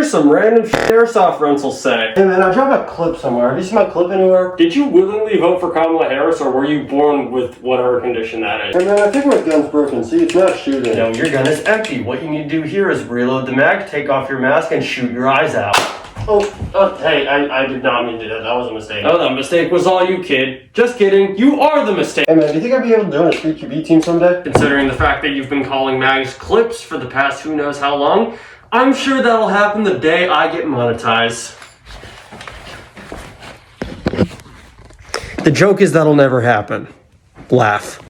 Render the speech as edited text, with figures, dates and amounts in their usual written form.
Here's some random Airsoft rentals say. Hey man, I dropped a clip somewhere. Have you seen my clip anywhere? Did you willingly vote for Kamala Harris, or were you born with whatever condition that is? Hey man, I think my gun's broken. See, it's not shooting. No, your gun is empty. What you need to do here is reload the mag, take off your mask, and shoot your eyes out. Hey, I did not mean to do that. That was a mistake. Oh, that mistake was all you, kid. Just kidding. You are the mistake. Hey man, do you think I'd be able to do it on a street QB team someday? Considering the fact that you've been calling mags clips for the past who knows how long, I'm sure that'll happen the day I get monetized. The joke is that'll never happen. Laugh.